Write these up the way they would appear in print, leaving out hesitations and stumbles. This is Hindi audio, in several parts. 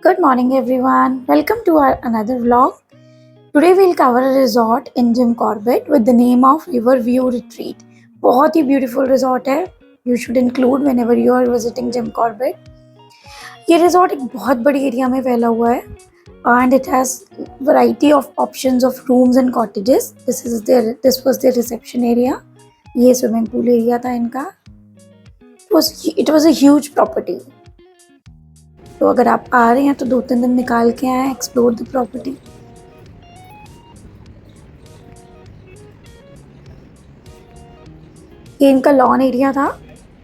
Good morning, everyone. Welcome to our another vlog. Today we'll cover a resort in Jim Corbett with the name of Riverview Retreat. बहुत ही beautiful resort है. You should include whenever you are visiting Jim Corbett. ये resort एक बहुत बड़ी एरिया में फैला हुआ है and it has variety of options of rooms and cottages. This was their reception area. ये swimming pool area था इनका. It was a huge property. तो अगर आप आ रहे हैं तो 2-3 दिन निकाल के आए, एक्सप्लोर द प्रॉपर्टी. ये इनका लॉन एरिया था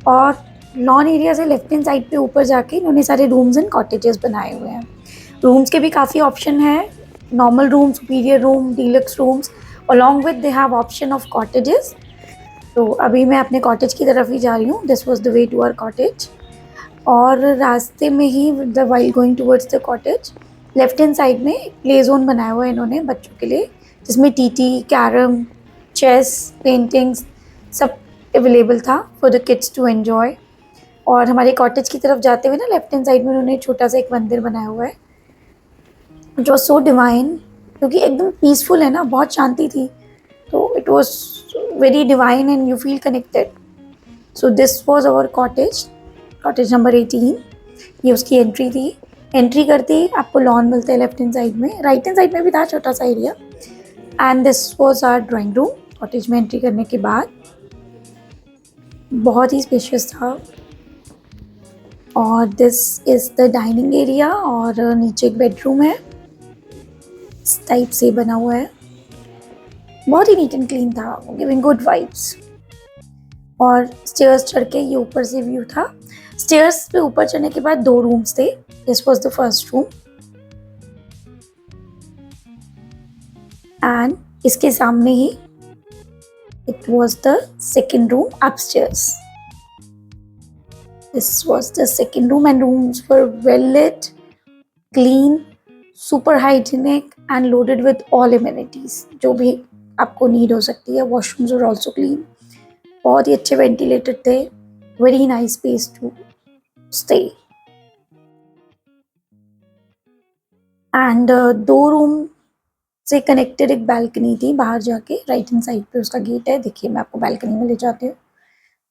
और लॉन एरिया से लेफ्ट हैंड साइड पे ऊपर जाके इन्होंने सारे रूम्स एंड कॉटेजेस बनाए हुए हैं. रूम्स के भी काफ़ी ऑप्शन है. Normal room, superior room, deluxe rooms, along with they have option of cottages. तो अभी मैं अपने कॉटेज की तरफ ही जा रही हूँ. This was the way to our cottage. और रास्ते में ही the while going towards the cottage left hand side में प्ले जोन बनाया हुआ है इन्होंने बच्चों के लिए, जिसमें टीटी, कैरम, चेस, पेंटिंग्स सब अवेलेबल था for the kids to enjoy. और हमारे कॉटेज की तरफ जाते हुए ना लेफ्ट हैंड साइड में उन्होंने छोटा सा एक मंदिर बनाया हुआ है जो सो डिवाइन, क्योंकि एकदम पीसफुल है ना, बहुत शांति थी. तो it was very divine and you feel connected. So this was our cottage number 18. ये उसकी एंट्री थी. एंट्री करते ही आपको लॉन मिलता है लेफ्ट हैंड साइड में. राइट हैंड साइड में भी था छोटा सा area. And this was our drawing room. Cottage में एंट्री करने के बाद बहुत ही स्पेशियस था. और this is the dining area और नीचे एक बेडरूम है. इस टाइप से बना हुआ है. बहुत ही नीट एंड क्लीन था, गिविंग गुड वाइब्स. और स्टेयर्स चढ़ के ये ऊपर से व्यू था. स्टेयर्स पे ऊपर चढ़ने के बाद 2 रूम्स थे. This was the first room and इसके सामने ही it was the second room upstairs. This was the second room and rooms were well lit, clean, super hygienic and loaded with all amenities जो भी आपको नीड हो सकती है. Washrooms were also clean. बहुत ही अच्छे वेंटिलेटेड थे. Very nice space to stay. And 2 room से कनेक्टेड एक बालकनी थी बाहर जाके. राइट हैंड साइड पे उसका गेट है. देखिए मैं आपको बालकनी में ले जाती हूँ.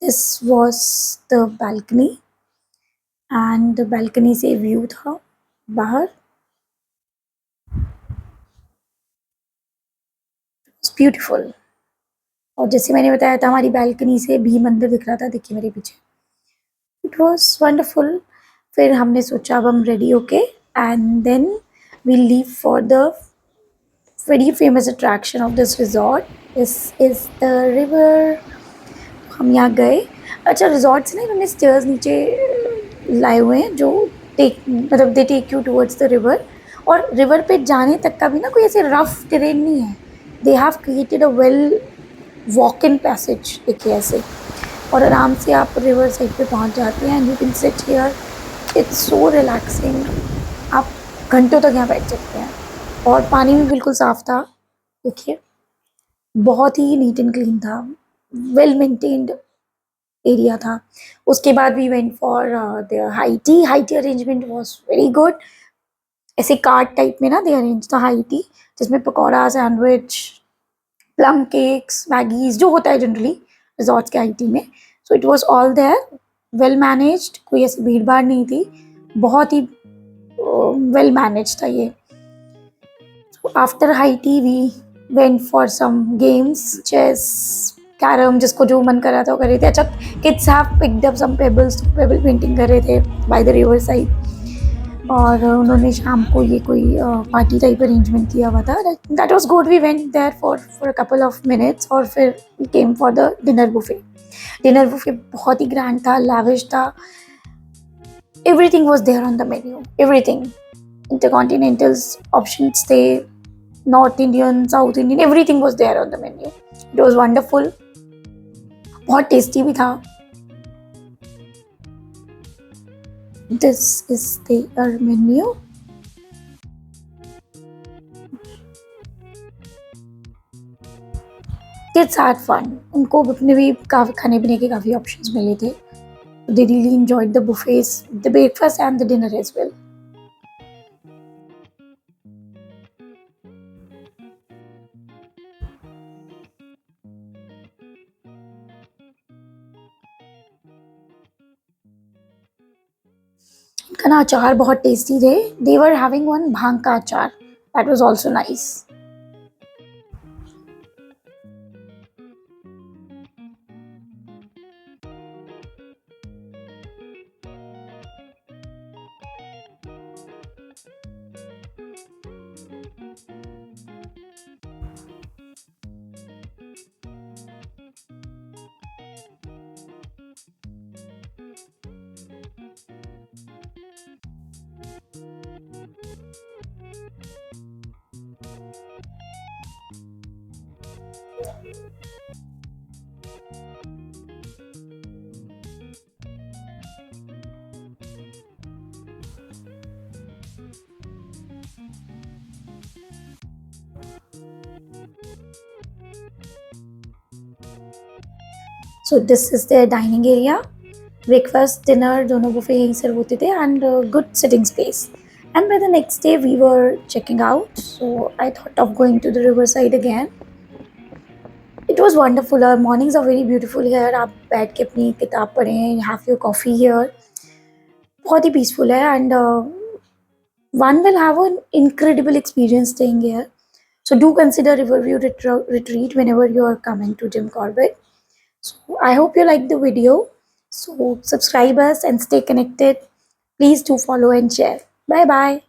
This was the balcony and balcony से व्यू था बाहर. It's beautiful. और जैसे मैंने बताया था हमारी बालकनी से भी मंदिर दिख रहा था. देखिए मेरे पीछे. It was wonderful. फिर हमने सोचा अब हम रेडी होके and then we leave for the very famous attraction of this resort. This is the river. हम यहाँ गए. अच्छा, रिजॉर्ट से ना इन्होंने स्टेयर्स नीचे लाए हुए हैं जो मतलब they take you towards the river. और रिवर पे जाने तक का भी ना कोई ऐसे रफ टेरेन नहीं है. They have created a well walk in passage. देखिए ऐसे. और आराम से आप रिवर साइड पे पहुंच जाते हैं and you can sit here. It's so relaxing. आप घंटों तक यहाँ बैठ सकते हैं. और पानी भी बिल्कुल साफ़ था. देखिए बहुत ही नीट एंड क्लीन था. वेल मेंटेन्ड एरिया था. उसके बाद we went for the high tea arrangement was very good. ऐसे कार्ट टाइप में ना दे अरेंज था हाई टी, जिसमें pakora, sandwich, plum cakes, Maggis जो होता है जनरली रिजॉर्ट्स के IT में. So it was all there. Well managed. कोई ऐसी भीड़ भाड़ नहीं थी. बहुत ही वेल मैनेज था ये. After high tea we went for some games, chess, carrom, जिसको जो मन कर रहा था वो कर रहे थे. अच्छा, kids have picked up some pebbles. Pebble painting कर रहे थे बाय द रिवर साइड. और उन्होंने शाम को ये कोई पार्टी टाइप अरेंजमेंट किया हुआ था. That was good. We went there for a couple of minutes और फिर we came for the dinner buffet. Dinner buffet बहुत ही ग्रैंड था, लाविश था. Everything was there on the menu. Everything. Intercontinentals options थे, north Indian, south Indian, everything was there on the menu. It was wonderful. बहुत टेस्टी भी था. This is their menu. Kids had fun. उनको अपने भी काफ़ी खाने पीने के काफ़ी ऑप्शंस मिले थे. They really enjoyed the buffets, the breakfast and the dinner as well. का ना अचार बहुत टेस्टी थे. They were having one भांग का अचार. That was also nice. So this is their dining area. Breakfast, dinner, दोनों बुफे यहीं सर्व होते थे and good sitting space. And by the next day we were checking out, so I thought of going to the riverside again. It was wonderful. Our mornings are very beautiful here. आप बैठ के अपनी किताब पढ़ें, have your coffee here. बहुत ही peaceful है and one will have an incredible experience staying here. So do consider Riverview Retreat whenever you are coming to Jim Corbett. So I hope you liked the video. So subscribe us and stay connected. Please do follow and share. Bye bye.